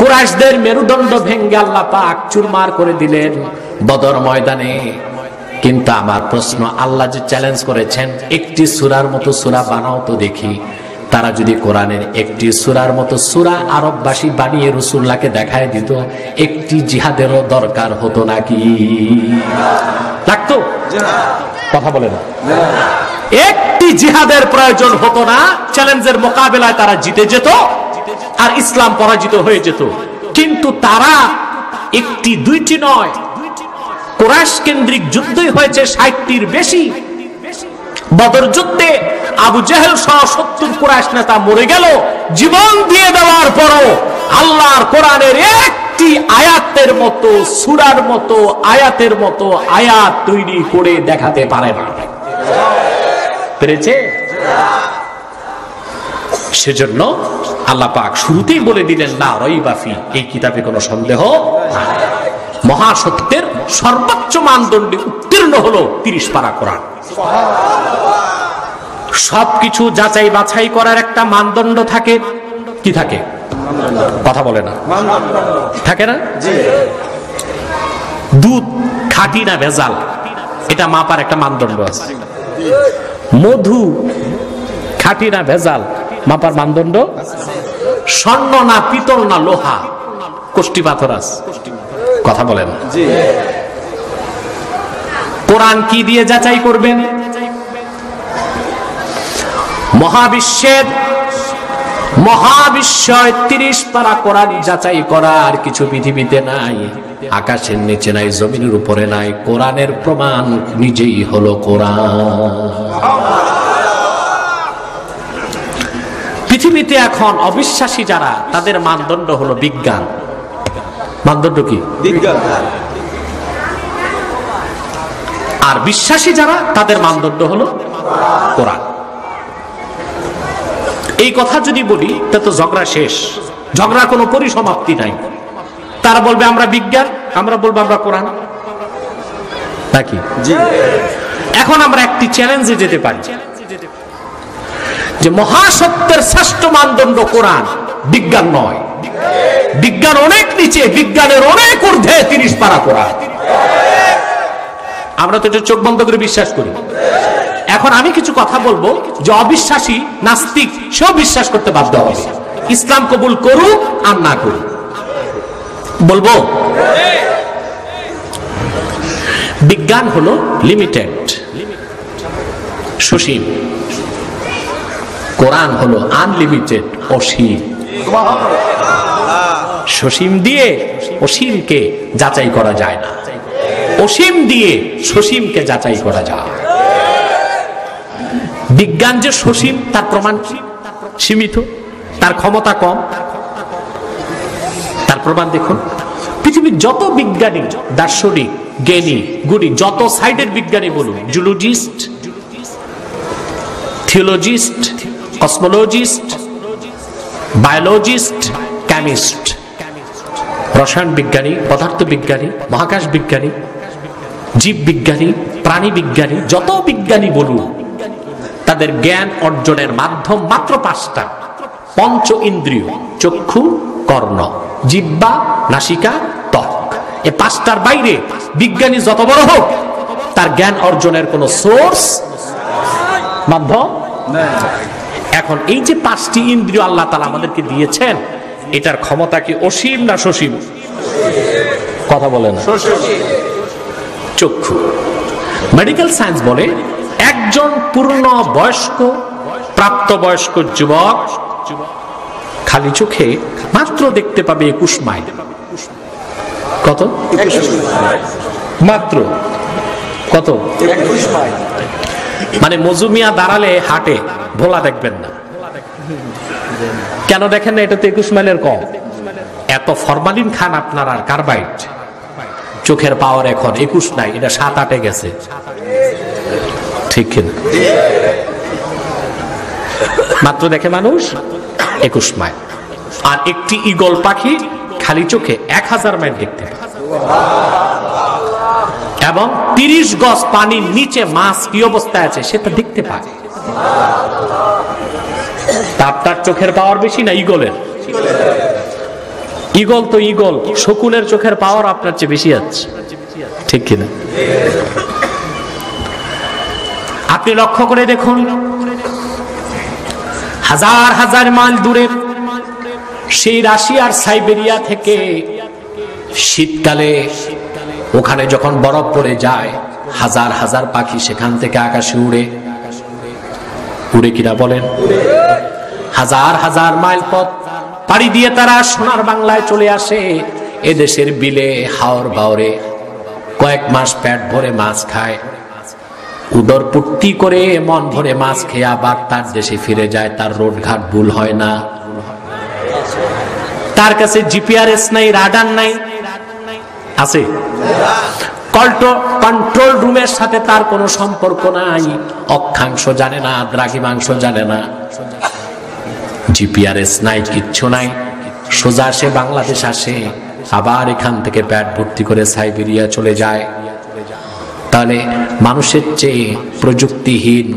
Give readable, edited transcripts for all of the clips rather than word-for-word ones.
কুরাইশদের মেরুদণ্ড ভেঙে আল্লাহ পাক চুরমার করে দিলেন বদর ময়দানে। কিন্তু আমার প্রশ্ন, আল্লাহ যে চ্যালেঞ্জ করেছেন একটি সূরার মতো সূরা বানাও তো দেখি, তারা যদি কোরআনের একটি সূরার মতো সূরা আরববাসী বানিয়ে রাসূলুল্লাহকে দেখায় দিত, একটি জিহাদেরও দরকার হতো নাকি? লাগতো? কথা বলে না। একটি জিহাদের প্রয়োজন হতো না, চ্যালেঞ্জের মোকাবেলায় তারা জিতে যেত আর ইসলাম পরাজিত হয়ে যেত। কিন্তু তারা একটি দুইটি নয়, কুরাইশ কেন্দ্রিক যুদ্ধই হয়েছে 60টির বেশি। বদর যুদ্ধে আবু জেহেল সহ 70 কুরাইশ নেতা মরে গেল। জীবন দিয়ে দেওয়ার পরও আল্লাহর কোরআনের একটি আয়াতের মতো, সূরার মতো, আয়াতের মতো আয়াত তৈরি করে দেখাতে পারে না। পেরেছে? সেজন্য আল্লাহ পাক শুরুতেই বলে দিলেন, লা রাইবা ফি, এই কিতাবে কোনো সন্দেহ নাই। মহাসত্যের সর্বোচ্চ মানদণ্ডে উত্তীর্ণ হলো 30 পারা কোরআন। সবকিছু যাচাই বাছাই করার একটা মানদণ্ড থাকে। কি থাকে? কথা বলে না। থাকে না? দুধ খাঁটি না ভেজাল, এটা মাপার একটা মানদণ্ড আছে। মধু খাঁটি না ভেজাল, মাপার মানদণ্ড। স্বর্ণ না পিতল না লোহা, কোষ্টি পাথর আছে। কথা বলেন। কোরআন কি দিয়ে যাচাই করবেন? মহাবিশ্বের 30 পারা কোরআন যাচাই করার কিছু পৃথিবীতে নাই, আকাশের নিচে নাই, জমিনের উপরে নাই। কোরআনের প্রমাণ নিজেই হলো কোরআন। পৃথিবীতে এখন অবিশ্বাসী যারা, তাদের মানদণ্ড হলো বিজ্ঞান। মানদণ্ড কি? বিজ্ঞান। আর বিশ্বাসী যারা, তাদের মানদণ্ড হলো কোরআন। এই কথা যদি বলি তা তো ঝগড়া শেষ, ঝগড়া কোনো পরিসমাপ্তি নাই। তারা বলবে আমরা বিজ্ঞান, আমরা বলবো আমরা কোরআন, নাকি? এখন আমরা একটি চ্যালেঞ্জে যেতে পারি যে মহাসত্যের শ্রেষ্ঠ মানদণ্ড কোরআন, বিজ্ঞান নয়। বিজ্ঞান অনেক নিচে, বিজ্ঞানের অনেক ঊর্ধ্বে 30 পারা কোরআন। আমরা তো এটা চোখ বন্ধ করে বিশ্বাস করি। এখন আমি কিছু কথা বলবো যে অবিশ্বাসী নাস্তিক সেও বিশ্বাস করতে বাধ্য হবে, ইসলাম কবুল করুক আর না করুক। বলবো বিজ্ঞান হলো লিমিটেড, সসীম। কোরআন হলো আনলিমিটেড, অসীম। সসীম দিয়ে অসীমকে যাচাই করা যায় না, অসীম দিয়ে সসীমকে যাচাই করা যায়। বিজ্ঞান যে সসীম তার প্রমাণ সীমিত, তার ক্ষমতা কম। তার প্রমাণ দেখুন, পৃথিবীর যত বিজ্ঞানী, দার্শনিক, জ্ঞানী, গুণী, যত সাইডের বিজ্ঞানী বলুন, জুলজিস্ট, থিওলজিস্ট, কসমোলজিস্ট, বায়োলজিস্ট, কেমিস্ট, রসায়ন বিজ্ঞানী, পদার্থ বিজ্ঞানী, মহাকাশ বিজ্ঞানী, জীব বিজ্ঞানী, প্রাণী বিজ্ঞানী, যত বিজ্ঞানী বলুন, তাদের জ্ঞান অর্জনের মাধ্যম মাত্র 5টা। পঞ্চ ইন্দ্রিয়, চক্ষু, কর্ণ, জিহ্বা, নাসিকা, ত্বক। এই 5টার বাইরে বিজ্ঞানী যত বড় হোক, তার জ্ঞান অর্জনের কোন সোর্স, মাধ্যম নেই। এখন এই যে 5টি ইন্দ্রিয় আল্লাহ তাআলা আমাদেরকে দিয়েছেন, এটার ক্ষমতা কি অসীম না সসীম? কথা বলে না। চক্ষু, মেডিকেল সায়েন্স বলে একজন পূর্ণ বয়স্ক, প্রাপ্তবয়স্ক যুবক খালি চোখে মাত্র দেখতে পাবে 21 মাইল। কত? মাত্র কত? 21 মাইল। মানে মজুমিয়া দাঁড়ালে হাটে ভোলা দেখবেন না। কেন দেখেন না? এটা তো 21 মাইলের কম। এত ফরমালিন খান আপনার আর কার্বাইড, চোখের পাওয়ার এখন 21 নাই, এটা 7-8-এ গেছে। ঠিক কিনা? মাত্র দেখে মানুষ 21 মাইল। আর একটি ঈগল পাখি খালি চোখে 1000 মাইল দেখতে পায়। এবং 30 গজ পানির নিচে মাছ কি অবস্থায় আছে সেটা দেখতে পায়। আপনার চোখের পাওয়ার বেশি না ঈগলের? ঈগল তো ঈগল, শকুনের চোখের পাওয়ার আপনার চেয়ে বেশি আছে, ঠিক কিনা? আপনি লক্ষ্য করে দেখুন, হাজার হাজার মাইল দূরে সেই রাশিয়ার সাইবেরিয়া থেকে শীতকালে ওখানে যখন বরফ পড়ে যায়, হাজার হাজার পাখি সেখান থেকে আকাশে উড়ে উড়ে কিনা বলেন, হাজার হাজার মাইল পথ পাড়ি দিয়ে তারা সোনার বাংলায় চলে আসে। এদেশের বিলে হাওর বাওরে কয়েক মাস পেট ভরে মাছ খায়, উদর পূর্তি করে মন ভরে মাছ খেয়ে আবার তার দেশে ফিরে যায়। তার রোডঘাট ভুল হয় না, তার কাছে জিপিআরএস নাই, রাডার নাই, আছে কন্ট্রোল রুমের সাথে তার কোনো সম্পর্ক নাই, অক্ষাংশ জানে না, দ্রাঘিমাংশ জানে না, জিপিআরএস নাই, কিচ্ছু নাই। সোজা সে বাংলাদেশ আসে, আবার এখান থেকে পেট ভর্তি করে সাইবেরিয়া চলে যায়। তাহলে মানুষের চেয়ে প্রযুক্তিহীন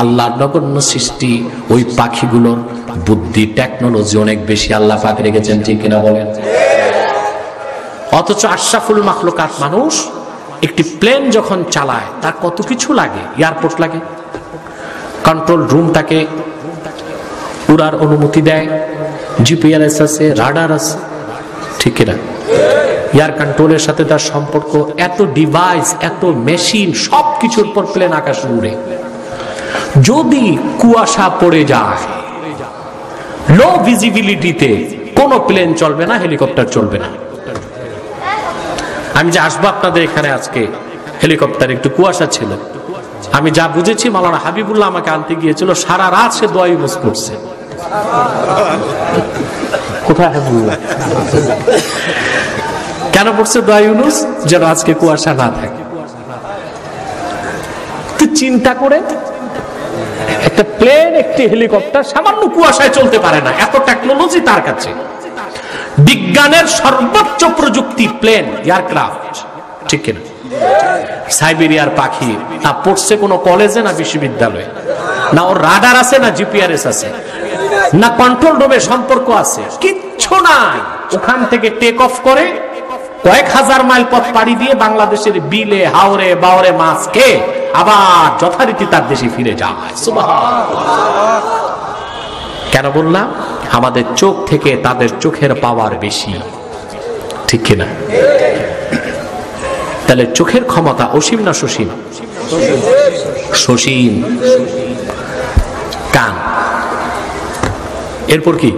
আল্লাহর নগণ্য সৃষ্টি ওই পাখিগুলোর বুদ্ধি, টেকনোলজি অনেক বেশি আল্লাহ পাক রেখেছেন, ঠিক কিনা বলেন? অথচ আশরাফুল মাখলুকাত মানুষ একটি প্লেন যখন চালায় তার কত কিছু লাগে, এয়ারপোর্ট লাগে, কন্ট্রোল রুম তাকে উড়ার অনুমতি দেয়, জিপিআরএস আছে, রাডার আছে, ঠিক কিনা? এয়ার কন্ট্রোলের সাথে তার সম্পর্ক, এত ডিভাইস, এত মেশিন, সবকিছুর পর প্লেন আকাশে উড়ে। যদি কুয়াশা পড়ে যায়, লো ভিজিবিলিটিতে কোনো প্লেন চলবে না, হেলিকপ্টার চলবে না। আমি যে আসবো আপনাদের এখানে আজকে, হেলিকপ্টার একটু কুয়াশা ছিল, আমি যা বুঝেছি মাওলানা হাবিবুল্লাহ আমাকে আনতে গিয়েছিল, সারা রাত সে দোয়া ইউজ করছে। কোথায় হাবিবুল্লাহ? কেন পড়ছে দোয়া ইউনুস? যেন আজকে কুয়াশা না থাকে। চিন্তা করে, একটা প্লেন, একটি হেলিকপ্টার সামান্য কুয়াশায় চলতে পারে না, এত টেকনোলজি তার কাছে, বিজ্ঞানের সর্বোচ্চ প্রযুক্তি, প্লেন, এয়ারক্রাফট, ঠিক কিনা? সাইবেরিয়ার পাখি না পড়ছে কোন কলেজে না বিশ্ববিদ্যালয়ে, না ওর রাডার আছে, না জিপিআরএস আছে, না কন্ট্রোল রুমে সম্পর্ক আছে, কিচ্ছু নাই। ওখান থেকে টেক অফ করে কয়েক হাজার মাইল পথ পাড়ি দিয়ে বাংলাদেশের বিলে হাওরে বাওরে মাছ খেয়ে আবার যথারীতি তার দেশে ফিরে যায়। সুবহানাল্লাহ। কেন বললাম? আমাদের চোখ থেকে তাদের চোখের পাওয়ার বেশি, ঠিক কিনা? তাহলে চোখের ক্ষমতা অসীম না সসীম? সসীম। কান, এরপর কি?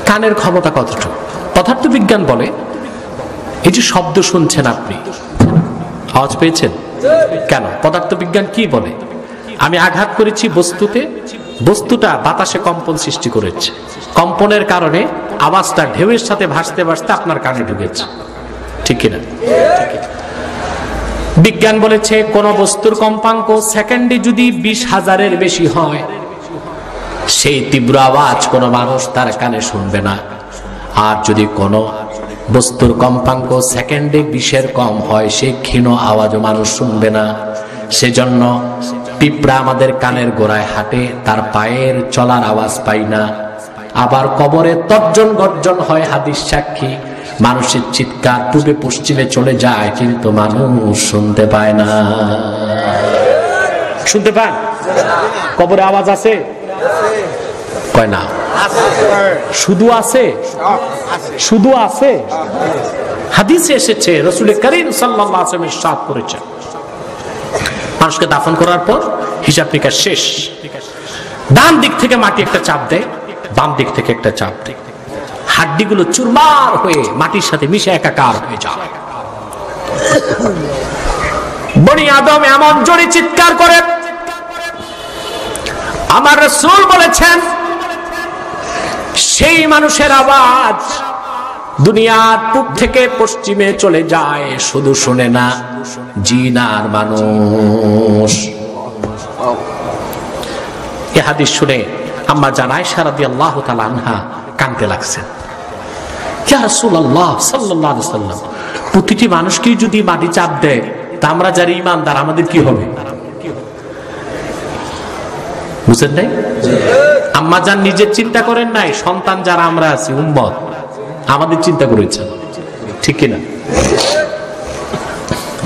কানের ক্ষমতা কতটুকু? পদার্থ বিজ্ঞান বলে, এই যে শব্দ শুনছেন আপনি, আওয়াজ পেয়েছেন কেন? পদার্থ বিজ্ঞান কি বলে? আমি আঘাত করেছি বস্তুতে, বস্তুটা বাতাসে কম্পন সৃষ্টি করেছে, কম্পনের কারণে আওয়াজটা ঢেউয়ের সাথে ভাসতে ভাসতে আপনার কানে ঢুকেছে, ঠিক কিনা? বিজ্ঞান বলেছে কোন বস্তুর কম্পাঙ্ক সেকেন্ডে যদি 20,000-এর বেশি হয়, সেই তীব্র আওয়াজ কোন মানুষ তার কানে শুনবে না। আর যদি কোন বস্তুর কম্পাঙ্ক সেকেন্ডে 20-এর কম হয়, সেই ক্ষীণ আওয়াজও মানুষ শুনবে না। সেজন্য পিঁপড়া আমাদের কানের গোড়ায় হাঁটে, তার পায়ের চলার আওয়াজ পাই না। আবার কবরে তর্জন গর্জন হয়, হাদিস সাক্ষী। মানুষের চিৎকার পূর্বে পশ্চিমে চলে যায়, কিন্তু মানুষ শুনতে পায় না। শুনতে পান? কবরে আওয়াজ আছে? কয় না, শুধু আছে, শুধু আছে। হাদিসে এসেছে, রাসূল করিম সাল্লাল্লাহু আলাইহি ওয়াসাল্লাম ইরশাদ করেছেন, মানুষকে দাফন করার পর হিসাব নিকাশ শেষ, ডান দিক থেকে মাটি একটা চাপ দেয়, বাম দিক থেকে একটা চাপ দেয়, হাড্ডিগুলো চুরমার হয়ে মাটির সাথে মিশে একাকার হয়ে যায়। বনি আদম এমন জোরে চিৎকার করে, আমার রাসূল বলেছেন সেই মানুষের আওয়াজ দুনিয়ার পূব থেকে পশ্চিমে চলে যায়, শুধু শুনে না, জিন আর মানুষ। এই হাদিস শুনে আম্মা জান আয়েশা রাদিয়াল্লাহু তাআলা আনহা কাঁদতে লাগছেন। ইয়া রাসূলুল্লাহ সাল্লাল্লাহু আলাইহি ওয়াসাল্লাম, প্রতিটি মানুষকে যদি মাটি চাপ দেয়, তা আমরা যারা ঈমানদার আমাদের কি হবে? বুঝেন নাই? আম্মা জান নিজের চিন্তা করেন নাই, সন্তান যারা আমরা আছি, উম্মত, আমাদের চিন্তা করেছেন, ঠিক কিনা?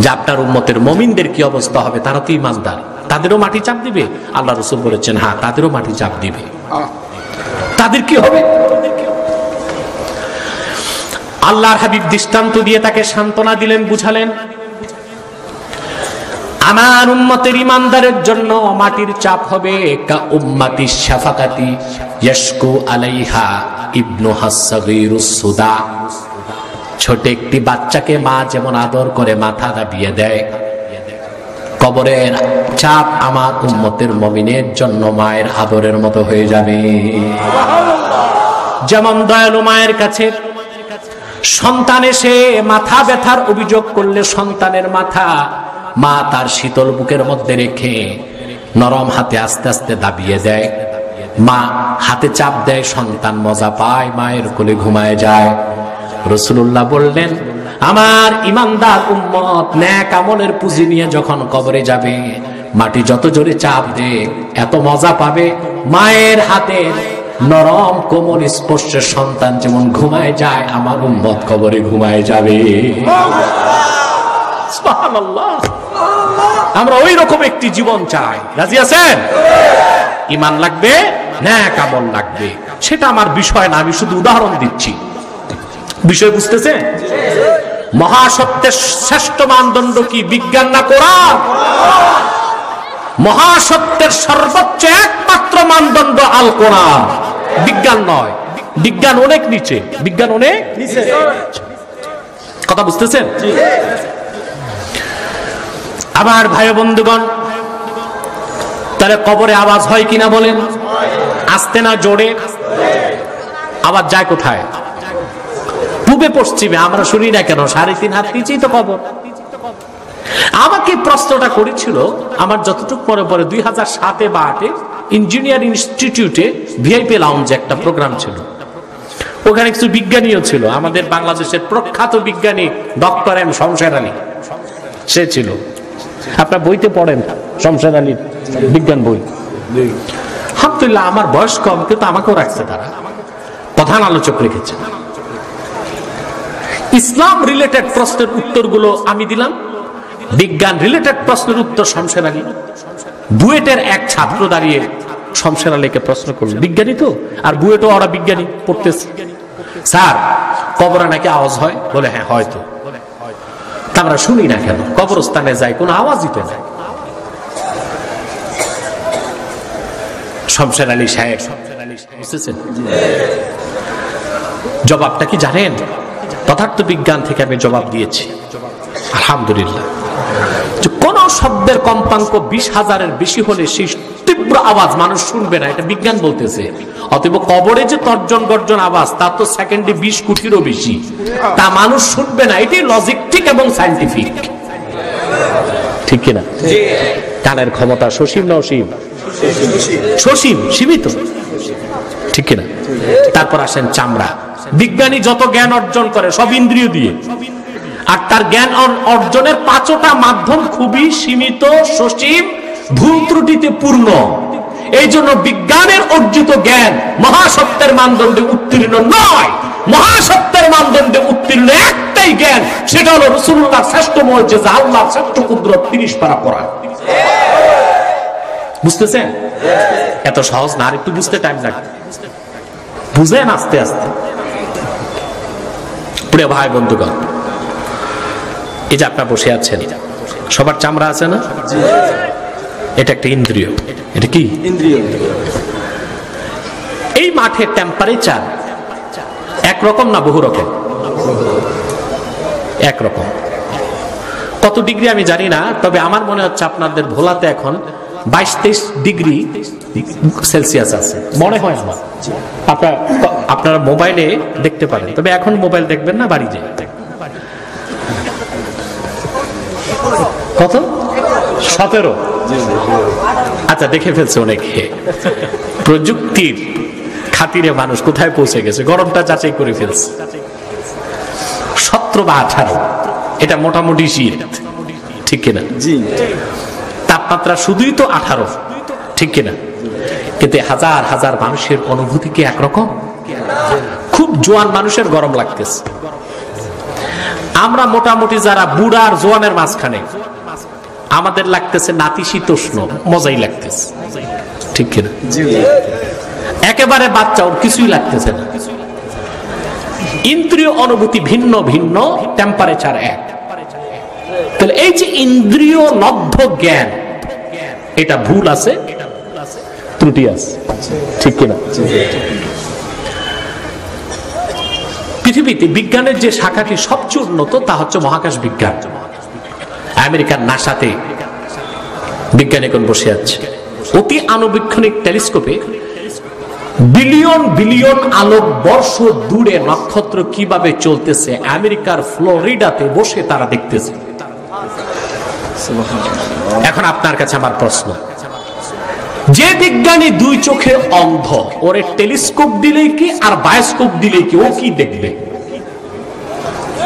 যে আপনার উম্মতের মুমিনদের কি অবস্থা হবে? তারা তো ঈমানদার, তাদেরও মাটি চাপ দিবে। আল্লাহ রাসূল বলেছেন, হ্যাঁ তাদেরও মাটি চাপ দিবে। তাদের কি হবে? আল্লাহর হাবিব দৃষ্টান্ত দিয়ে তাকে সান্ত্বনা দিলেন, বুঝালেন, আমার উম্মতের ঈমানদারের জন্য মাটির চাপ হবে কা উম্মতি শাফাকাতি ইয়াশকু আলাইহা ইবনুহা সাগীরুস সুদা। ছোট একটি বাচ্চাকে মা যেমন আদর করে মাথা দাবিয়ে দেয়, কবরের চাপ আমার উম্মতের মুমিনের জন্য মায়ের আদরের মতো হয়ে যাবে। যেমন দয়ালু মায়ের কাছে সন্তান এসে মাথা ব্যথার অভিযোগ করলে সন্তানের মাথা মা তার শীতল বুকের মধ্যে রেখে নরম হাতে আস্তে আস্তে দাবিয়ে দেয়, মা হাতে চাপ দেয়, সন্তান মজা পায়, মায়ের কোলে ঘুমায় যায়। রাসূলুল্লাহ বললেন, আমার ঈমানদার উম্মত নেক আমলের পুঁজি নিয়ে যখন কবরে যাবে, মাটি যত জোরে চাপ দে এত মজা পাবে, মায়ের হাতে নরম কোমল স্পর্শে সন্তান যেমন ঘুমায় যায়, আমার উম্মত কবরে ঘুমায় যাবে। সুবহানাল্লাহ। আমরা ওই রকম একটি জীবন চাই, রাজি আছেন? ঈমান লাগবে, নেক আমল লাগবে, সেটা আমার বিষয় না, আমি শুধু উদাহরণ দিচ্ছি। বিষয় বুঝতেছেন? মহাসত্যের শ্রেষ্ঠ মানদণ্ড কি? বিজ্ঞান না কোরআন? মহাসত্যের সর্বোচ্চ একমাত্র মানদণ্ড আল কোরআন, বিজ্ঞান নয়। বিজ্ঞান অনেক নিচে, বিজ্ঞান অনেক নিচে। কথা বুঝতেছেন? আমার ভাই বন্ধুগণ, তাহলে কবরে আওয়াজ হয় কিনা বলেন? আস্তে না জোরে? আওয়াজ যায় কোথায়? পূবে পশ্চিমে। আমরা শুনি না কেন? 3.5 হাত নিচেই তো কবর। আমাকে প্রশ্নটা করেছিল, আমার যতটুকু পরে পরে 2007 বা 2008 ইঞ্জিনিয়ার ইনস্টিটিউটে ভিআইপি লাউঞ্জে একটা প্রোগ্রাম ছিল। ওখানে কিছু বিজ্ঞানীও ছিল, আমাদের বাংলাদেশের প্রখ্যাত বিজ্ঞানী ডক্টর এম শমশের আলী, সে ছিল। আপনার বইতে পড়েন শমশের আলীর বিজ্ঞান বই। আলহামদুলিল্লাহ, আমার বয়স কম, কিন্তু আমাকেও রাখছে, তারা প্রধান আলোচক রেখেছে। ইসলাম রিলেটেড প্রশ্নের উত্তরগুলো আমি দিলাম, বিজ্ঞান রিলেটেড প্রশ্নের উত্তর শমশের আলী। বুয়েটের এক ছাত্র দাঁড়িয়ে শমশের আলীকে প্রশ্ন করল, বিজ্ঞানী তো, আর বুয়েটও ওরা বিজ্ঞানী পড়তেছে, স্যার কবরে নাকি আওয়াজ হয়? বলে হ্যাঁ হয়তো। তা আমরা শুনি না কেন? কবরস্থানে যাই, কোনো আওয়াজই তো নাই। শমশের আলী সাহেব বুঝতেছেন জবাবটা কি জানেন? পদার্থ বিজ্ঞান থেকে আমি জবাব দিয়েছি, আলহামদুলিল্লাহ। কোন শব্দের কম্পাঙ্ক 20,000-এর বেশি হলে সেই তীব্র আওয়াজ মানুষ শুনবে না, এটা বিজ্ঞান বলতেছে। অতএব কবরে যে তর্জন গর্জন আওয়াজ, তা তো সেকেন্ডে 20 কোটিরও বেশি, তা মানুষ শুনবে না। এটাই লজিকটিক এবং সায়েন্টিফিক, ঠিক কিনা? কানের ক্ষমতা সসীম না অসীম? সসীম, সীমিত, ঠিক কিনা? তারপর আসেন চামড়া। বিজ্ঞানী যত জ্ঞান অর্জন করে সব ইন্দ্রিয় দিয়ে, আর তার জ্ঞান অর্জনের 5টা মাধ্যম খুবই সীমিত, সসীম, ভুল ত্রুটিতে পূর্ণ। এই জন্য বিজ্ঞানের অর্জিত জ্ঞান মহাসত্যের মানদণ্ডে উত্তীর্ণ নয়। মহাসত্যের মানদণ্ডে উত্তীর্ণ একটাই জ্ঞান, সেটা হলো রাসূলুল্লাহর শ্রেষ্ঠ মুজিজা, আল্লাহর শ্রেষ্ঠ কুদরত, 30 পারা কোরআন। বুঝতেছেন? এত সহজ না, আর একটু বুঝতে টাইম লাগবে। বুঝেন আস্তে আস্তে। প্রিয় ভাই বন্ধুগণ, এই যে আপনারা বসে আছেন, সবার চামড়া আছে না? এটা একটা ইন্দ্রিয়। এটা কি ইন্দ্রিয়? এই মাঠের টেম্পারেচার একরকম না বহু রকম? একরকম। কত ডিগ্রি আমি জানি না, তবে আমার মনে হচ্ছে আপনাদের ভোলাতে এখন 22-23 ডিগ্রি সেলসিয়াস আছে মনে হয় আমার। আপনারা মোবাইলে দেখতে পারেন, তবে এখন মোবাইল দেখবেন না, বাড়ি যেয়ে। কত? 17। আচ্ছা, দেখে ফেলছে অনেকে। প্রযুক্তির খাতিরে মানুষ কোথায় পৌঁছে গেছে, গরমটা যাচাই করে ফেলছে। 17 বা 18, এটা মোটামুটি শীত, ঠিক কিনা? তাপমাত্রা শুধুই তো 18, ঠিক কিনা? কিন্তু হাজার হাজার মানুষের অনুভূতি কি একরকম? খুব খুব জোয়ান মানুষের গরম লাগতেছে, আমরা মোটামুটি যারা বুড়া আর জোয়ানের মাঝখানে, আমাদের লাগতেছে নাতিশীতোষ্ণ, মজাই লাগতেছে, ঠিক কিনা? একেবারে বাচ্চা, ওর কিছুই লাগতেছে না। ইন্দ্রিয় অনুভূতি ভিন্ন ভিন্ন, টেম্পারেচার এক। তাহলে এই যে ইন্দ্রিয় লব্ধ জ্ঞান, এটা ভুল আছে, ত্রুটি আছে, ঠিক কিনা? পৃথিবীতে বিজ্ঞানের যে শাখাটি সবচেয়ে উন্নত তা হচ্ছে মহাকাশ বিজ্ঞান। আমেরিকার নাসাতে বিজ্ঞানীগণ বসে আছে, অতি আণুবীক্ষণিক টেলিস্কোপে বিলিয়ন বিলিয়ন আলোক বর্ষ দূরে নক্ষত্র কিভাবে চলতেছে আমেরিকার ফ্লোরিডাতে বসে তারা দেখতেছে। এখন আপনার কাছে আমার প্রশ্ন, যে বিজ্ঞানী দুই চোখে অন্ধ, ওরে টেলিস্কোপ দিলেই কি আর বায়োস্কোপ দিলেই কি, ও কি দেখবে?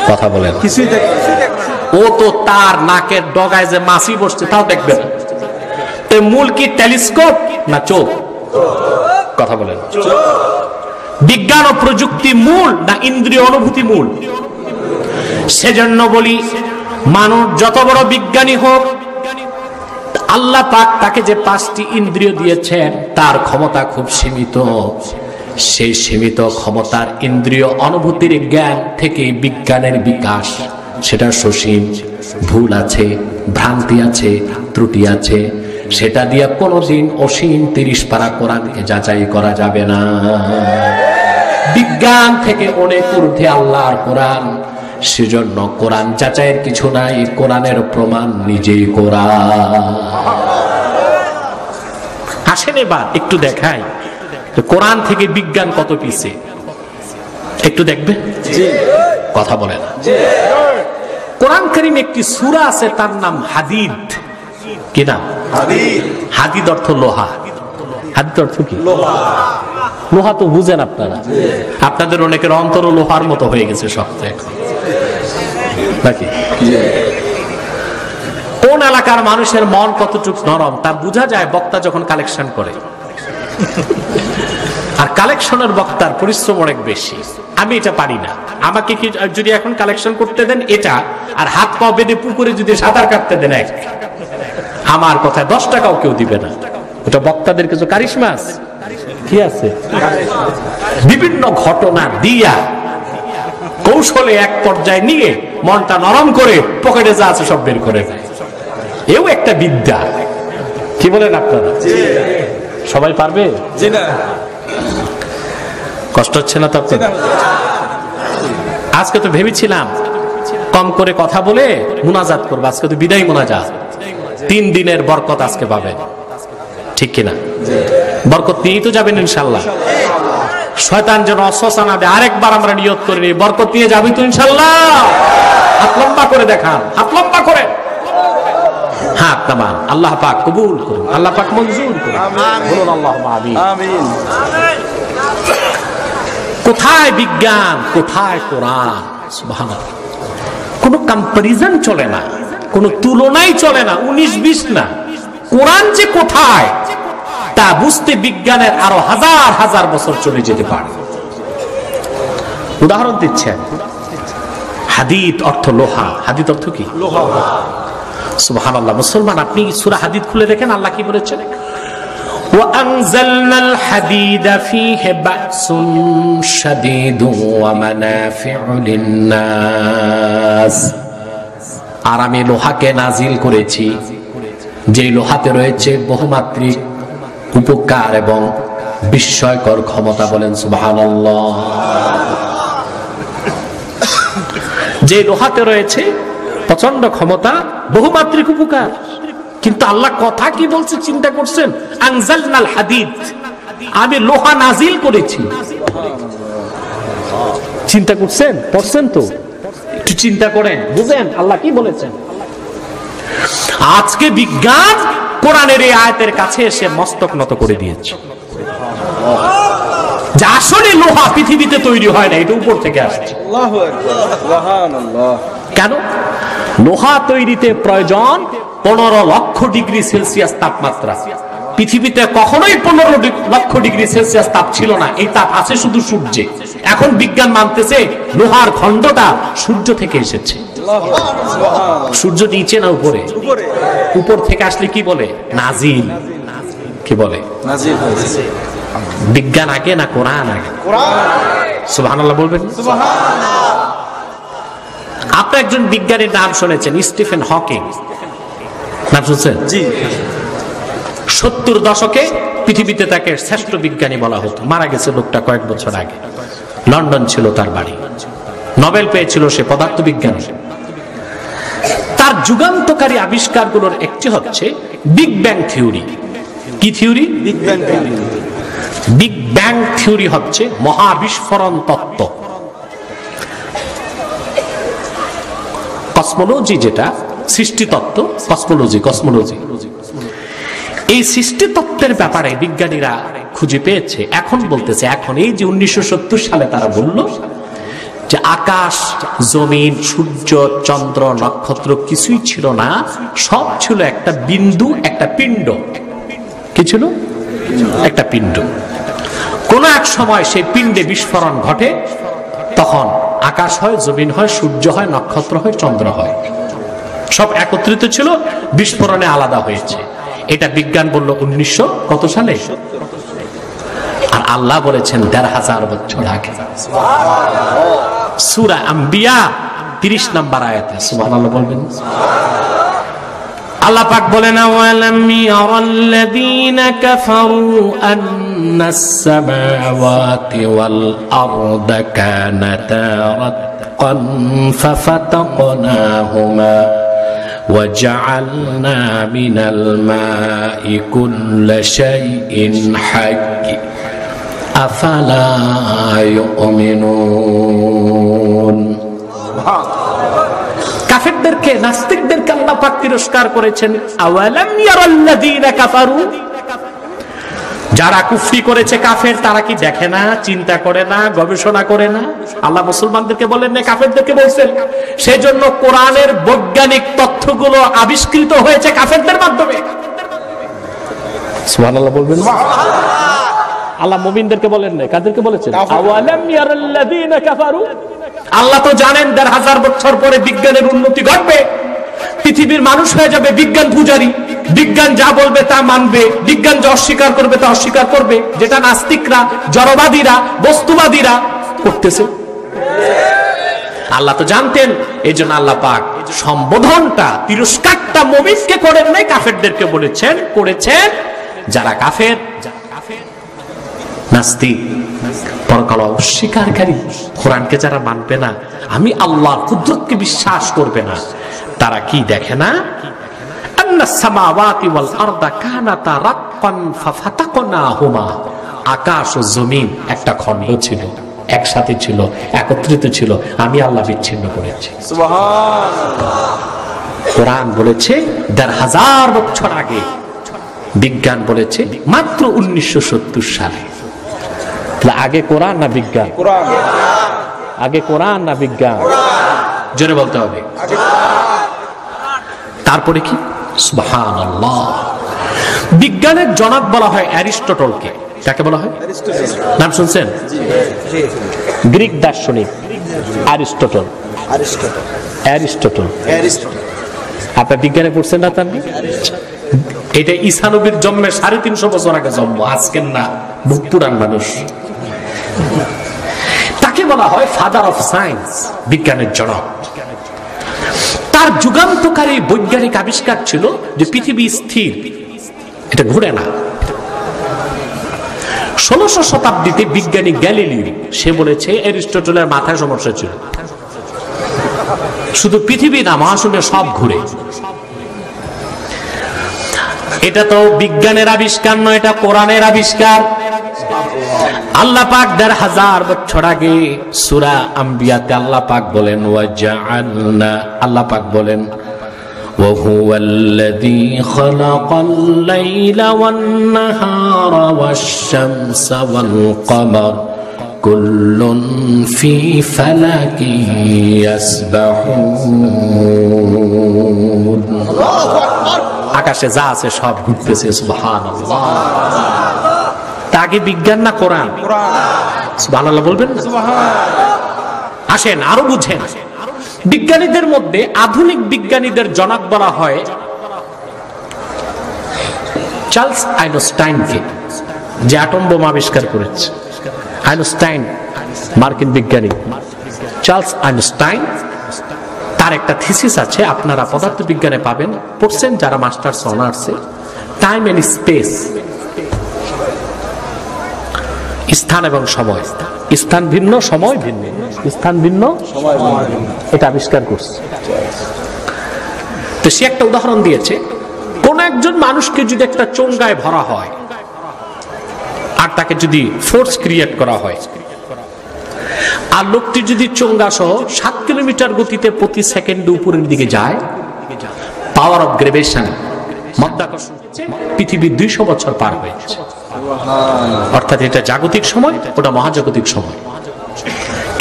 কথা বলেন। ও তো তার নাকের ডগায় যে মাছি বসছে তাও দেখবে না। মূল কি টেলিস্কোপ না চোখ? কথা বলেন। বিজ্ঞান ও প্রযুক্তি মূল না ইন্দ্রিয় অনুভূতি মূল? সেজন্য বলি, মানুষ যত বড় বিজ্ঞানী হোক, আল্লাহ পাক তাকে যে 5টি ইন্দ্রিয় দিয়েছেন তার ক্ষমতা খুব সীমিত। সেই সীমিত ক্ষমতার ইন্দ্রিয় অনুভূতির জ্ঞান থেকে বিজ্ঞানের বিকাশ, সেটা সসীম। ভুল আছে, ভ্রান্তি আছে, ত্রুটি আছে, সেটা দিয়ে কোনোদিন অসীম 30 পারা কোরআনকে যাচাই করা যাবে না। বিজ্ঞান থেকে অনেক ঊর্ধ্বে আল্লাহর কোরআন, সেজন্য কোরআন যাচাইয়ের কিছু নাই, কোরআনের প্রমাণ নিজেই কোরআন। আসেন এবার একটু দেখাই কোরআন থেকে বিজ্ঞান কত পিছে, একটু দেখবেন? কথা বলে না। কোরআন কারীম একটি সূরা আছে, তার নাম হাদিদ। কি নাম? হাদিদ অর্থ লোহা। হাদিদ অর্থ কি? লোহা তো বুঝেন আপনারা, আপনাদের অনেকের অন্তর লোহার মতো হয়ে গেছে শক্ত এখন নাকি? কোন এলাকার মানুষের মন কতটুকু নরম তা বোঝা যায় বক্তা যখন কালেকশন করে। আর কালেকশনের বক্তার পরিশ্রম অনেক বেশি। আমি এটা পারি না। আমাকে কি যদি এখন কালেকশন করতে দেন এটা, আর হাত পা বেঁধে পুকুরে যদি সাঁতার কাটতে দেন এক, আমার কথায় 10 টাকাও কেউ দিবে না। এটা বক্তাদের কিছু কারিশমা আছে, কি আছে? বিভিন্ন ঘটনা দিয়া কৌশলে এক পর্যায়ে নিয়ে মনটা নরম করে পকেটে যা আছে সব বের করে দেয়। এও একটা বিদ্যা। কি বলেন আপনারা? সবাই পারবে? কষ্ট হচ্ছে না তো আপনাদের? আজকে তো ভেবেছিলাম কম করে কথা বলে মুনাজাত করবো। আজকে তো বিদায় মুনাজাত, 3 দিনের বরকত আজকে পাবেন, ঠিক কিনা? বরকত নিয়েই তো যাবেন ইনশাল্লাহ। শয়তান যেন অসহসা না দেয়। আরেকবার আমরা নিয়ত করে নিই, বরকত নিয়ে যাবি তো ইনশাল্লাহ? হাত লম্বা করে দেখান, হাত লম্বা করে। হ্যাঁ, তামান আল্লাহ পাক কবুল করুন, আল্লাহ পাক মঞ্জুর করুন, বলুন আল্লাহুম্মা আমিন। কোথায় বিজ্ঞান, কোথায় কোরআন? সুবহানাল্লাহ। কোনো কম্পারিজন চলে না, কোনো তুলনাই চলে না, 19-20 না। কোরআন যে কোথায় তা বুঝতে বিজ্ঞানের আরো হাজার হাজার বছর চলে যেতে পারে। উদাহরণ দিচ্ছেন, হাদিদ অর্থ লোহা। হাদিদ অর্থ কি? লোহা। সুবহানাল্লাহ। মুসলমান, আপনি সূরা হাদিদ খুলে দেখেন আল্লাহ কি বলেছেন? وَأَنزَلْنَا الْحَدِيدَ فِيهِ بَأْسٌ شَدِيدٌ وَمَنَافِعُ لِلنَّاسِ। আর আমি লোহাকে নাজিল করেছি, যে লোহাতে রয়েছে বহুমাত্রিক উপকার এবং বিস্ময়কর ক্ষমতা। বলেন সুবহানাল্লাহ। যে লোহাতে রয়েছে প্রচন্ড ক্ষমতা, বহুমাত্রিক উপকার। কিন্তু আল্লাহ কথা কি বলছে চিন্তা করছেন? আনজালনাল হাদিদ, আমি লোহা নাজিল করেছি। চিন্তা করছেন? পড়ছেন তো? একটু চিন্তা করেন, বুঝেন আল্লাহ কি বলেছেন। আজকে বিজ্ঞান কোরআনের এই আয়াতের কাছে এসে মস্তক নত করে দিয়েছে। যে আসলে লোহা পৃথিবীতে তৈরি হয় না, এটা উপর থেকে আসছে। আল্লাহু আকবার, সুবহানাল্লাহ। কেন? লোহা তৈরিতে প্রয়োজন 15 লক্ষ ডিগ্রি সেলসিয়াস তাপমাত্রা। পৃথিবীতে কখনোই 15 লক্ষ ডিগ্রি সেলসিয়াস তাপ ছিল না, এই তাপ আছে শুধু সূর্যে। এখন বিজ্ঞান মানতেছে লোহার খণ্ডটা সূর্য থেকে এসেছে। সূর্য নিচে না উপরে? উপর থেকে আসলে কি বলে? নাজিল। কি বলে? নাজিল। বিজ্ঞান আগে না কোরআন আগে? সুবহানাল্লাহ বলবেন। আপনি একজন বিজ্ঞানীর নাম শুনেছেন, স্টিফেন হকিং, নাম শুনছেন? জি। 70 দশকে পৃথিবীতে তাকে শ্রেষ্ঠ বিজ্ঞানী বলা হতো। মারা গেছে লোকটা কয়েক বছর আগে। লন্ডন ছিল তার বাড়ি। নোবেল পেয়েছিল সে পদার্থবিজ্ঞানী। তার যুগান্তকারী আবিষ্কারগুলোর একটি হচ্ছে বিগ ব্যাং থিওরি। কি theory? Big bang theory. Big bang theory হচ্ছে মহাবিস্ফোরণ তত্ত্ব। কসমোলজি, যেটা সৃষ্টি তত্ত্ব, কসমোলজি এই সৃষ্টি তত্ত্বের ব্যাপারে বিজ্ঞানীরা খুঁজে পেয়েছে। এখন বলতেছে, এখন এই যে 1970 সালে তারা বলল যে আকাশ, জমিন, সূর্য, চন্দ্র, নক্ষত্র কিছুই ছিল না, সব ছিল একটা বিন্দু, একটা পিণ্ড। কি ছিল? একটা পিণ্ড। কোন এক সময় সেই পিণ্ডে বিস্ফোরণ ঘটে, তখন আকাশ হয়, জমিন হয়, সূর্য হয়, নক্ষত্র হয়, চন্দ্র হয়, সব একত্রিত ছিল, বিস্ফোরণে আলাদা হয়েছে। এটা বিজ্ঞান বলল 1900 কত সালে? আর আল্লাহ বলেছেন 1500 বছর আগে। সূরা আম্বিয়া 30 নম্বর আয়াতে। সুবহানাল্লাহ বলবেন। আল্লাহ পাক বলেন, আওয়ালাম ইয়ারাল্লাযীনা কাফারু আন্নাস সামাওয়াতি ওয়াল আরদা কানাতা রাতকান ফাফাতাকনাহুমা وجعلنا من الماء كل شيء حي أفلا يؤمنون। কাফেরদেরকে, নাস্তিকদেরকে আল্লাহ পাক তিরস্কার করেছেন। আওয়ালাম ইয়ারাল্লাযীনা কাফারু, যারা কুফরি করেছে কাফের, তারা কি দেখে না, চিন্তা করে না, গবেষণা করে না? আল্লাহ মুসলমানদেরকে বলেন না, কাফেরদেরকে বলছেন। সেজন্য কোরআনের বৈজ্ঞানিক তথ্যগুলো আবিষ্কৃত হয়েছে কাফেরদের মাধ্যমে। সুবহানাল্লাহ বলবেন। আল্লাহ মুমিনদেরকে বলেন না, কাদেরকে বলেছেন? আওয়ালাম ইয়ারাল্লাযীনা কাফারু। আল্লাহ তো জানেন 1500 বছর পরে বিজ্ঞানের উন্নতি ঘটবে, পৃথিবীর মানুষ হয়ে যাবে বিজ্ঞান পূজারী। বিজ্ঞান যা বলবে তা মানবে, বিজ্ঞান যা অস্বীকার করবে তা অস্বীকার করবে, যেটা নাস্তিকরা, জড়বাদীরা, বস্তুবাদীরা করতেছে। আল্লাহ তো জানতেন, এই জন্য আল্লাহ পাক সম্বোধনটা, তিরস্কারটা মুমিনকে করেন নাই, কাফেরদেরকে বলেছেন, করেছেন যারা কাফের, নাস্তিক, পরকাল অস্বীকারী, কোরআনকে যারা মানবে না, আমি আল্লাহর কুদরতকে বিশ্বাস করবে না, তারা কি দেখে না? আন্নাস সামাওয়াতি ওয়াল আরদা কানাতা রাতকান ফাফাতাকনাহুমা। আকাশ ও জমিন একটা খণ্ড ছিল, একসাথে ছিল, একত্রিত ছিল, আমি আল্লাহ বিচ্ছিন্ন করেছি। সুবহানাল্লাহ। কোরআন বলেছে 1500 বছর আগে, বিজ্ঞান বলেছে মাত্র 1970 সালে। আগে কোরআন না বিজ্ঞান? আগে কোরআন না বিজ্ঞান? জোরে বলতে হবে। তারপরে কি? সুবহানাল্লাহ। বিজ্ঞানের জনক বলা হয় অ্যারিস্টটলকে। কাকে বলা হয়? নাম শুনছেন? গ্রিক দার্শনিক অ্যারিস্টটল। আপনার বিজ্ঞানে পড়ছেন না? তার এটা ঈসা নবীর জন্মের 350 বছর আগে জন্ম, আজকের না, বহু পুরান মানুষ। তাকে বলা হয় ফাদার অফ সায়েন্স, বিজ্ঞানের জনক। তার যুগান্তকারী বৈজ্ঞানিক আবিষ্কার ছিল যে পৃথিবী স্থির, এটা ঘুরে না। 1600 শতাব্দীতে বিজ্ঞানী গ্যালিলিও, সে বলেছে অ্যারিস্টটলের মাথায় সমস্যা ছিল, শুধু পৃথিবী না, মহাশূন্যে সব ঘুরে। এটা তো বিজ্ঞানের আবিষ্কার নয়, এটা কোরআনের আবিষ্কার। আল্লাহ পাক 1500 বছর আগে সূরা আম্বিয়াতে আল্লাহ পাক বলেন, ওয়াজআলনা, আল্লাহ পাক বলেন, ওয়া হুয়াল্লাযী খালাকাল লাইলা ওয়ান নাহারা ওয়াশ-শামসা ওয়াল কমার কুল্লুন ফি ফালাকি ইয়াসবাহুন। আকাশে যা আছে সব ঘুরতেছে, সুবহানাল্লাহ। তাকে বিজ্ঞান না কোরআন? সুবহানাল্লাহ বলবেন না? আসেন আরো বুঝেন। বিজ্ঞানীদের মধ্যে আধুনিক বিজ্ঞানীদের জনক বলা হয় চার্লস আইনস্টাইনকে, যে অ্যাটম বোমা আবিষ্কার করেছে। আইনস্টাইন মার্কিন বিজ্ঞানী চার্লস আইনস্টাইন, তার একটা থিসিস আছে, আপনারা পদার্থবিজ্ঞানে পাবেন, পড়ছেন যারা মাস্টার্স অনার্সে। টাইম এন্ড স্পেস, স্থান এবং সময়, স্থান ভিন্ন সময় ভিন্ন, স্থান ভিন্ন সময় ভিন্ন, এটা আবিষ্কার করছে। তো সে একটা উদাহরণ দিয়েছে, কোন একজন মানুষকে যদি একটা চোঙ্গায় ভরা হয় আর তাকে যদি ফোর্স ক্রিয়েট করা হয়, আর লোকটি যদি চোঙ্গা সহ 7 কিলোমিটার গতিতে প্রতি সেকেন্ডে উপরের দিকে যায়, পাওয়ার অফ গ্রেভিটেশন, মাধ্যাকর্ষণ, পৃথিবী 200 বছর পার হয়েছে। অর্থাৎ এটা জাগতিক সময়, ওটা মহাজাগতিক সময়।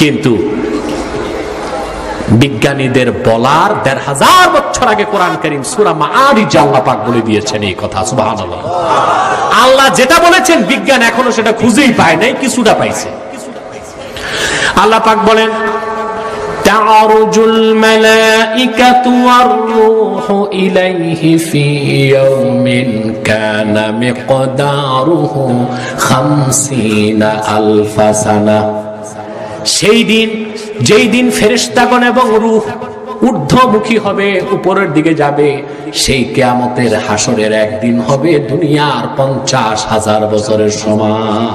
কিন্তু বিজ্ঞানীদের বলার 1500 বছর আগে কোরআন কারীম সূরা মাআরিজ আল্লাহ পাক বলে দিয়েছেন এই কথা, সুবহানাল্লাহ। আল্লাহ যেটা বলেছেন বিজ্ঞান এখনো সেটা খুঁজেই পায় নাই, কিছুটা পাইছে। আল্লাহ পাক বলেন তা'রুজুল মালাইকাতু ওয়ার রূহু ইলাইহি ফি ইয়াউমিন কানা মিকদারুহু 50 আলফা সানা। সেই দিন, যেই দিন ফেরেশতাগণ এবং রূহ ঊর্ধ্বমুখী হবে, উপরের দিকে যাবে, সেই কিয়ামতের হাসরের একদিন হবে দুনিয়ার 50,000 বছরের সমান।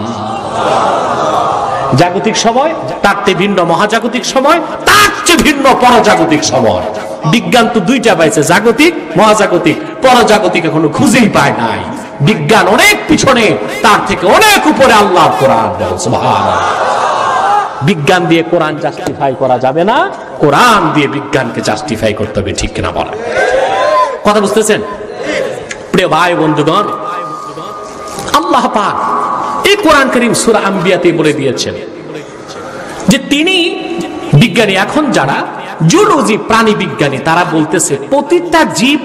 জাগতিক সময়, তার চেয়ে ভিন্ন মহাজাগতিক সময়, তার চেয়ে ভিন্ন পরজাগতিক সময়। বিজ্ঞান তো দুইটা পাইছে, জাগতিক মহাজাগতিক। পরজাগতিক এখনো খুঁজেই পায় নাই। বিজ্ঞান অনেক পিছনে, তার থেকে অনেক উপরে আল্লাহর কোরআন। সুবহানাল্লাহ। বিজ্ঞান দিয়ে কোরআন জাস্টিফাই করা যাবে না, কোরআন দিয়ে বিজ্ঞানকে জাস্টিফাই করতে হবে, ঠিক কিনা বলেন? কথা বুঝতেছেন? প্রিয় ভাই বন্ধুগণ, আল্লাহ পাক এই কোরআন কারীম সূরা আম্বিয়াতে বলে দিয়েছেন যে তিনি বিজ্ঞানী, এখন যারা জুলজি প্রাণী বিজ্ঞানী, তারা বলতেছে প্রতিটা জীব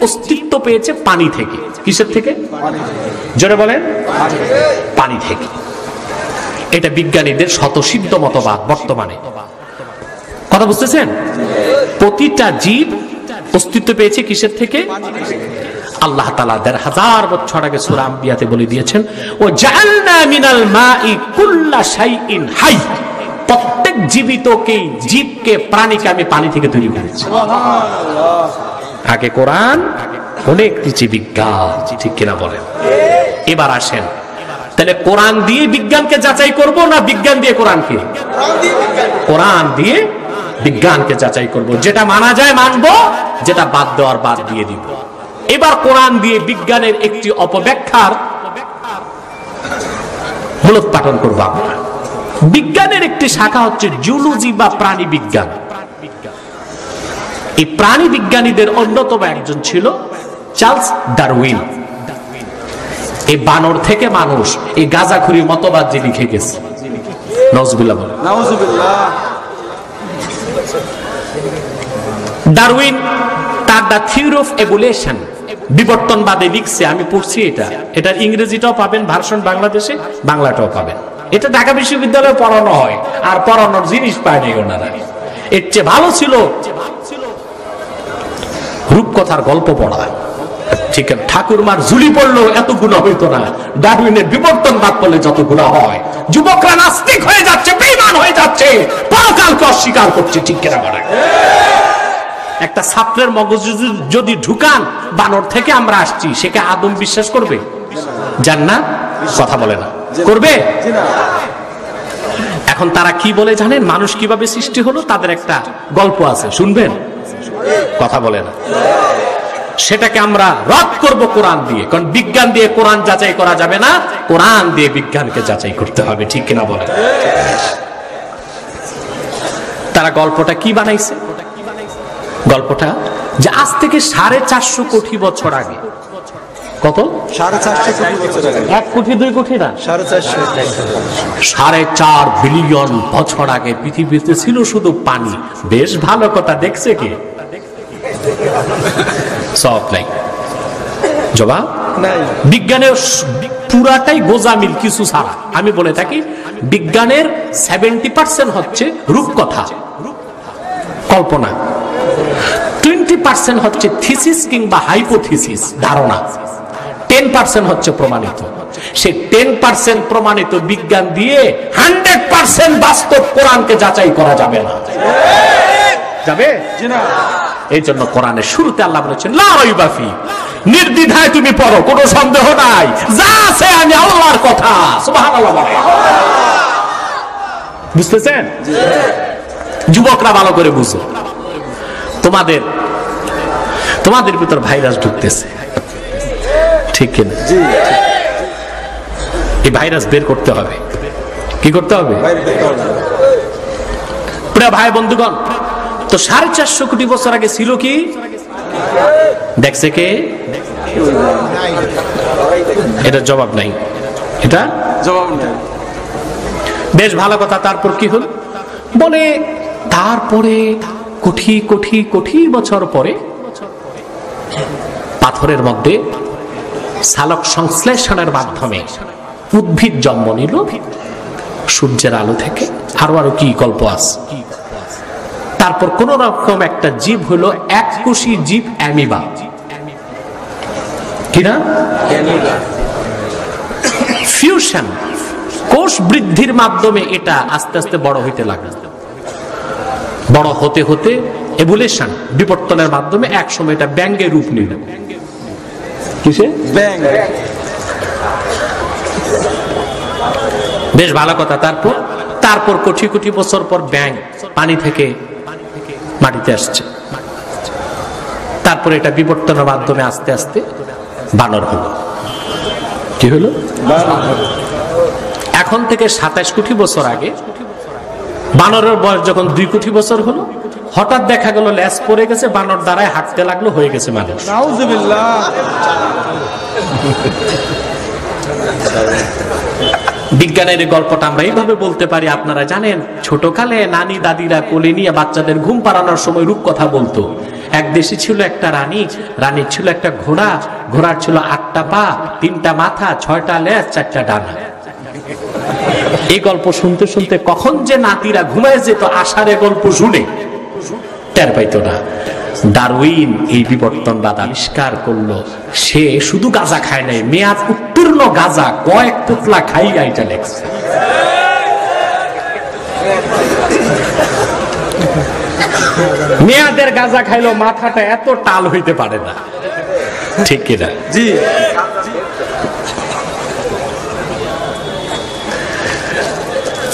অস্তিত্ব পেয়েছে পানি থেকে। কিসের থেকে? জোরে বলেন। পানি থেকে। এটা বিজ্ঞানীদের স্বতঃসিদ্ধ মতবাদ বর্তমানে। কথা বুঝতেছেন? প্রতিটা জীব অস্তিত্ব পেয়েছে কিসের থেকে? আল্লাহ তাআলা 1500 বছর আগে সূরা আম্বিয়াতে বলে দিয়েছেন ও জাআলনা মিনাল মাই কুল্লা শাইইন হাই। প্রত্যেক জীবকে, প্রাণীকে আমি পানি থেকে তৈরি করেছি। সুবহানাল্লাহ। আগে কোরআন, অনেক কিছু বিজ্ঞান, ঠিক কিনা বলেন? এবার আসেন, তাহলে কোরআন দিয়ে বিজ্ঞানকে যাচাই করব না বিজ্ঞান দিয়ে কোরআনকে? কোরআন দিয়ে বিজ্ঞানকে যাচাই করব। যেটা মানা যায় মানব, যেটা বাদ দেওয়ার বাদ দিয়ে দিব। এবার কোরআন দিয়ে বিজ্ঞানের একটি অপব্যাখ্যার মূলোৎপাটন করব আমরা। বিজ্ঞানের একটি শাখা হচ্ছে জুলজি বা প্রাণী বিজ্ঞান। এই প্রাণী বিজ্ঞানীদের অন্যতম একজন ছিল চার্লস ডারউইন। এই বানর থেকে মানুষ, এই গাঁজাখুরি মতবাদ যে লিখে গেছে, নাউজুবিল্লাহ বলেন। নাউজুবিল্লাহ। ডারউইন তার দ্য থিওরি অফ এভোলিউশন, বিবর্তনবাদে লিখছে। আমি পড়ছি এটা, এটার ইংরেজিটাও পাবেন, ভার্সন বাংলাদেশে, বাংলাটাও পাবেন। এটা ঢাকা বিশ্ববিদ্যালয়ে পড়ানো হয়, আর পড়ানোর জিনিস পায়নি ওনারা। এর চেয়ে ভালো ছিল রূপকথার গল্প পড়া। ঠিক আছে, ঠাকুরমার ঝুলি পড়লো এত গুণ হইতো না, ডারউইনের বিবর্তনবাদ পড়লে যত গুণ হয়। যুবকরা নাস্তিক হয়ে যাচ্ছে, বেঈমান হয়ে যাচ্ছে, পরকালকে অস্বীকার করছে, ঠিক কিনা বলেন? একটা ছাত্রের মগজ যদি ঢুকান বানর থেকে আমরা আসছি, সেকে আদম বিশ্বাস করবে? জান্নাত? কথা বলে না, করবে? এখন তারা কি বলে জানেন? মানুষ কিভাবে সৃষ্টি হলো তাদের একটা গল্প আছে, শুনবেন? কথা বলে না। সেটাকে আমরা রদ করব কোরআন দিয়ে, কারণ বিজ্ঞান দিয়ে কোরআন যাচাই করা যাবে না, কোরআন দিয়ে বিজ্ঞানকে যাচাই করতে হবে, ঠিক কিনা বলেন? তারা গল্পটা কি বানাইছে? গল্পটা যে আজ থেকে 450 কোটি বছর আগে কত? 450 কোটি বছর আগে। 1 কোটি 2 কোটি না, 4.5 বিলিয়ন বছর আগে পৃথিবীতে ছিল শুধু পানি। বেশ ভালো কথা, দেখছে কে? সব নাই, জবাব নাই। বিজ্ঞানের পুরাটাই গোজামিল, কিছু ছাড়া। আমি বলে থাকি বিজ্ঞানের 70% হচ্ছে রূপকথা, কল্পনা, 20% হচ্ছে থিসিস কিংবা হাইপোথিসিস, ধারণা, 10% হচ্ছে প্রমাণিত। সে 10% প্রমাণিত বিজ্ঞান দিয়ে 100% বাস্তব কোরআনকে যাচাই করা যাবে না। যাবে? এই জন্য কোরআনের শুরুতে আল্লাহ বলেছেন লা রাইবা ফি, নির্দ্বিধায় তুমি পড়ো, কোনো সন্দেহ নাই, যা আছে আমি আল্লাহর কথা। সুবহানাল্লাহ। বুঝতেছেন? যুবকরা ভালো করে বুঝো, তোমাদের ভিতর ভাইরাস ঢুকতেছে, ঠিক কিনা? এই ভাইরাস বের করতে হবে। কি করতে হবে? প্রিয় ভাই বন্ধুগণ, তো 450 কোটি বছর আগে ছিল কি? দেখছে কে? এটা জবাব নাই, এটা জবাব নাই। বেশ ভালো কথা। তারপর কি হল? বলে তারপরে কোটি কোটি কোটি বছর পরে পাথরের মধ্যে সালোক সংশ্লেষণের মাধ্যমে উদ্ভিদ জন্ম নিল সূর্যের আলো থেকে। আরো কি গল্প আছে। তারপর কোন রকম একটা জীব হলো এককোষী জীব, অ্যামিবা। কিনা? ফিউশন, কোষ বৃদ্ধির মাধ্যমে এটা আস্তে আস্তে বড় হইতে লাগলো। বড় হতে হতে এভুলেশন, বিবর্তনের মাধ্যমে এক সময় এটা ব্যাঙের রূপ নিল। কিসে? ব্যাঙ। বেশ ভালো কথা। তারপর কোটি কোটি বছর পর ব্যাঙ পানি থেকে মাটিতে আসছে। তারপরে এটা বিবর্তনের মাধ্যমে আস্তে আস্তে বানর হলো। কি হলো? এখন থেকে 27 কোটি বছর আগে বানরের বয়স যখন 2 কোটি বছর হলো, হঠাৎ দেখা গেল লেজ পড়ে গেছে, বানর দ্বারায় হাঁটতে লাগলো, হয়ে গেছে মানুষ। নাউজুবিল্লাহ। বিজ্ঞানের এই গল্পটা আমরা এইভাবে বলতে পারি। আপনারা জানেন, ছোটকালে নানি দাদিরা কোলে নিয়ে বাচ্চাদের ঘুম পাড়ানোর সময় রূপকথা বলতো। এক দেশে ছিল একটা রানী, রানীর ছিল একটা ঘোড়া, ঘোড়ার ছিল 8টা পা, 3টা মাথা, 6টা লেজ, 4টা ডানা। এই গল্প শুনতে শুনতে কখন যে নাতিরা ঘুমায় যেত আষাঢ়ে গল্প শুনে, টের পাইতো না। ডারউইন এই বিবর্তনবাদ আবিষ্কার করলো। সে শুধু গাঁজা খায় নাই, মেয়াদ উত্তীর্ণ গাঁজা কয়েক টুকলা খাইয়া এটা লেখছে। মেয়াদের গাঁজা খাইলো, মাথাটা এত টাল হইতে পারে না, ঠিক কিনা? জি।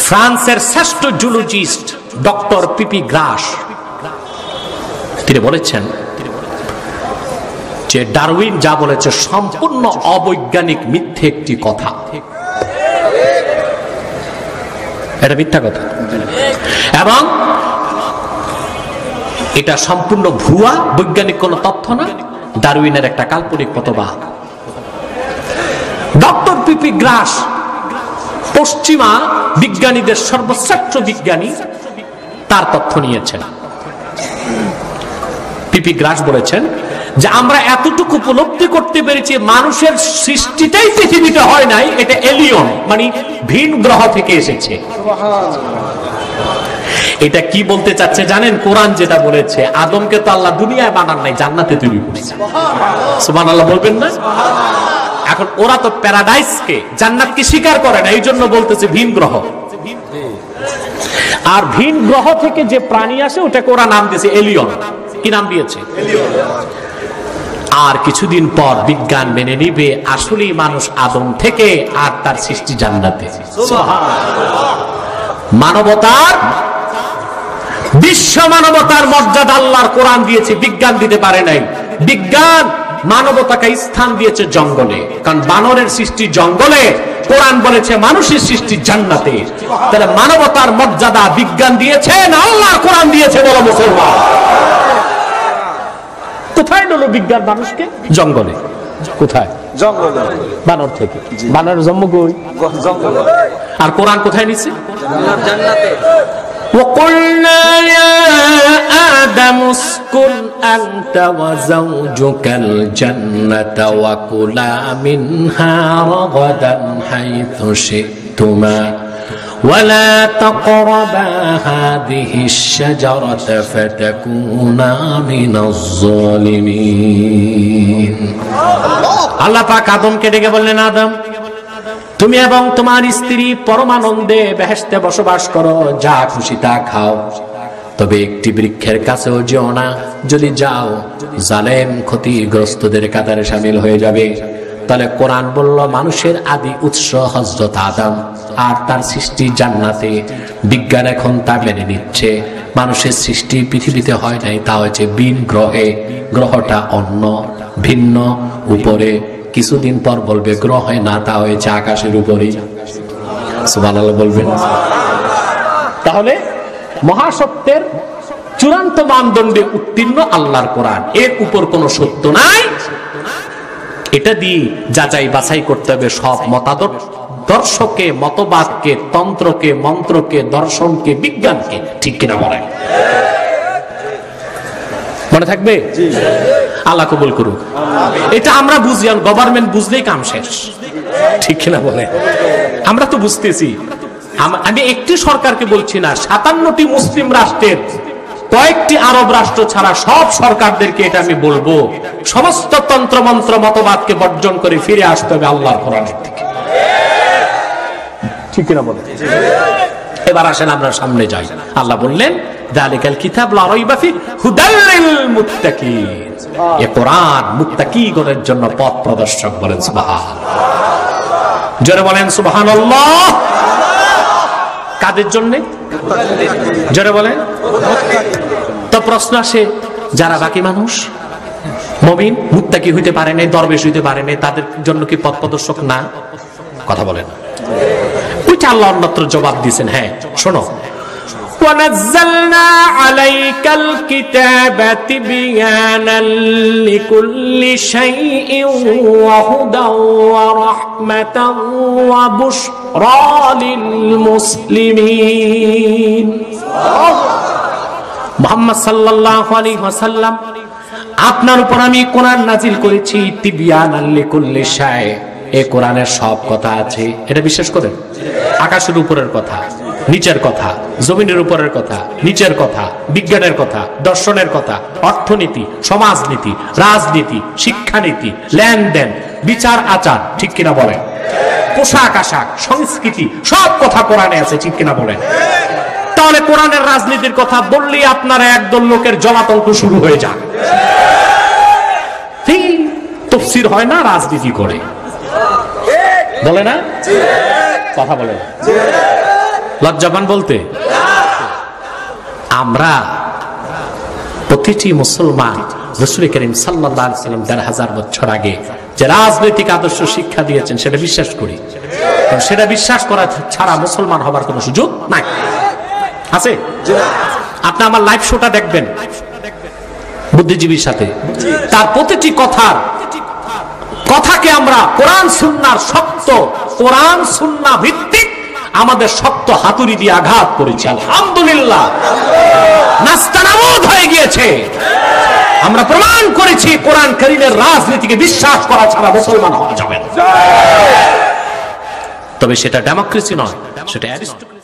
ফ্রান্সের শ্রেষ্ঠ জুলজিস্ট ডক্টর পিপি গ্রাস তিনি বলেছেন যে ডারউইন যা বলেছে সম্পূর্ণ অবৈজ্ঞানিক, মিথ্যে একটি কথা। এটা মিথ্যা কথা এবং এটা সম্পূর্ণ ভুয়া, বৈজ্ঞানিক কোন তথ্য না, ডারউইনের একটা কাল্পনিক মতবাদ। ডক্টর পিপি গ্রাস পশ্চিমা বিজ্ঞানীদের সর্বশ্রেষ্ঠ বিজ্ঞানী, তার তথ্য নিয়েছেন। পিপি গ্রাস বলেছেন যে আমরা এতটুকু উপলব্ধি করতে পেরেছি মানুষের সৃষ্টিটাই পৃথিবীতে হয় নাই, এটা এলিয়ন মানে ভিন গ্রহ থেকে এসেছে। এটা কি বলতে চাচ্ছে জানেন? কোরআন যেটা বলেছে, আদমকে তো আল্লাহ দুনিয়ায় বানান নাই, জান্নাতে তৈরি করেছে। সুবহানাল্লাহ বলবেন না? এখন ওরা তো প্যারাডাইসকে, জান্নাতকে স্বীকার করে না, এই জন্য বলতেছে ভিন গ্রহ। আর ভিন গ্রহ থেকে যে প্রাণী আসে ওটাকে ওরা নাম দিয়েছে এলিয়ন। কি নাম দিয়েছে? আর কিছুদিন পর বিজ্ঞান মেনে নিবে আসলেই মানুষ আদম থেকে, আর তার সৃষ্টি জান্নাতে। মানবতার, বিশ্ব মানবতার মর্যাদা আল্লাহর কোরআন দিয়েছে, বিজ্ঞান দিতে পারে নাই। বিজ্ঞান মানবতাকে স্থান দিয়েছে জঙ্গলে, কারণ বানরের সৃষ্টি জঙ্গলে, কোরআন বলেছে মানুষের সৃষ্টি জান্নাতে। তাহলে মানবতার মর্যাদা বিজ্ঞান দিয়েছে না আল্লাহর কোরআন দিয়েছে? বলো মুসলমান, কোথায় নিল বিজ্ঞান মানুষকে? জঙ্গলে। কোথায়? জঙ্গলে বানর থেকে। বানরের জন্ম কই? জঙ্গলে। আর কোরআন কোথায় নিচ্ছে? জান্নাতে। وقلنا يا آدم اسكن أنت وزوجك الجنة وكلا منها رغدا حيث شئتما ولا تقربا هذه الشجرة فتكونا من الظالمين। আল্লাহ পাক আদমকে ডেকে বললেন, আদম তুমি এবং তোমার স্ত্রী পরমানন্দে বেহেশতে বসবাস করো, যা খুশি তা খাও, তবে একটি বৃক্ষের কাছেও যেও না, যদি যাও জালেম ক্ষতিগ্রস্তদের কাতারে শামিল হয়ে যাবে। তাহলে কোরআন বলল মানুষের আদি উৎস হযরত আদম আর তার সৃষ্টি জান্নাতে। বিজ্ঞান এখন তা মেনে নিচ্ছে, মানুষের সৃষ্টি পৃথিবীতে হয় নাই, তা হয়েছে ভিন গ্রহে। গ্রহটা অন্য ভিন্ন উপরে, কিছুদিন পর বলবে গ্রহ হয় না, তা হয়েছে আকাশের উপরে। সুবহানাল্লাহ বলবেন। তাহলে মহাসত্যের চূড়ান্ত মানদণ্ডে উত্তীর্ণ আল্লাহর কোরআন, এর উপর কোন সত্য নাই। এটা দিয়ে যাচাই বাছাই করতে হবে সব মতাদর্শকে, মতবাদকে, তন্ত্রকে, মন্ত্রকে, দর্শনকে, বিজ্ঞানকে। ঠিক কিনা বলেন? মনে থাকবে? আল্লাহ কবুল করুক। এটা আমরা বুঝি, আর গভর্নমেন্ট বুঝলেই কাম শেষ। ঠিক কিনা বলে? আমরা তো বুঝতেছি। আমি একটি সরকারকে বলছি না, 57টি মুসলিম রাষ্ট্রের কয়েকটি আরব রাষ্ট্র ছাড়া সব সরকারদেরকে এটা আমি বলবো, সমস্ত তন্ত্র মন্ত্র মতবাদকে বর্জন করে ফিরে আসতে হবে আল্লাহর কোরআনের দিকে। ঠিক কিনা বলে? এবার আসেন আমরা সামনে যাই। আল্লাহ বললেন যালিকাল কিতাব লা রাইবা ফি হুদাল লিল মুত্তাকিন। এই কোরআন মুত্তাকিগণের জন্য পথ প্রদর্শক। বলেন সুবহানাল্লাহ। জোরে বলেন সুবহানাল্লাহ। কাদের জন্য? জোরে বলেন। তো প্রশ্ন আসে, যারা বাকি মানুষ মুমিন মুত্তাকি হইতে পারে নাই, দরবেশ হইতে পারে নাই, তাদের জন্য কি পথ প্রদর্শক না? কথা বলেন। ওইটা আল্লাহ অন্যত্র জবাব দিয়েছেন। হ্যাঁ শোনো, وَنَزَّلْنَا عَلَيْكَ الْكِتَابَ تِبْيَانًا لِكُلِّ شَيْءٍ وَهُدًى وَرَحْمَةً وَبُشْرَى لِلْمُسْلِمِينَ। মুহাম্মদ সাল্লাল্লাহু আলাইহি ওয়াসাল্লাম, আপনার উপর আমি কোরআন নাজিল করেছি তিবয়ানান লিকুল্লি শাই। এই কোরআনের সব কথা আছে, এটা বিশ্বাস করেন? আকাশের উপরের কথা, নিচের কথা, জমিনের উপরের কথা, নিচের কথা, বিজ্ঞানের কথা, দর্শনের কথা, অর্থনীতি, সমাজনীতি, রাজনীতি, শিক্ষানীতি, লেনদেন, বিচার আচার। ঠিক কিনা বলেন? পোশাক আশাক, সংস্কৃতি, সব কথা কোরআনে আছে। ঠিক কিনা বলেন? তাহলে কোরআনের রাজনীতির কথা বললেই আপনারা একদল লোকের জলাতঙ্ক শুরু হয়ে যান। তাফসীর হয় না, রাজনীতি করে, বলে না? কথা বলে না, লজ্জাবান বলতে। আমরা প্রতিটি মুসলমান রাসূল করিম সাল্লাল্লাহু আলাইহি ওয়াসাল্লাম ১৫০০ বছর আগে যে রাজনৈতিক আদর্শ শিক্ষা দিয়েছেন সেটা বিশ্বাস করি। কারণ সেটা বিশ্বাস করা ছাড়া মুসলমান হবার কোনো সুযোগ নাই। আছে? আপনি আমার লাইভ শোটা দেখবেন বুদ্ধিজীবীর সাথে, তার প্রতিটি কথাকে আমরা কোরআন সুন্নাহর শক্ত, কোরআন সুন্নাহ ভিত্তিক আমাদের শক্ত হাতুড়ি দিয়ে আঘাত করেছি। আলহামদুলিল্লাহ, নাস্তানাবুদ হয়ে গিয়েছে। আমরা প্রমাণ করেছি কোরআন কারীমের রাজনীতিকে বিশ্বাস করা ছাড়া মুসলমান হওয়া যাবে না। তবে সেটা ডেমোক্রেসি নয়, সেটা অ্যারিস্টোক্রেসি।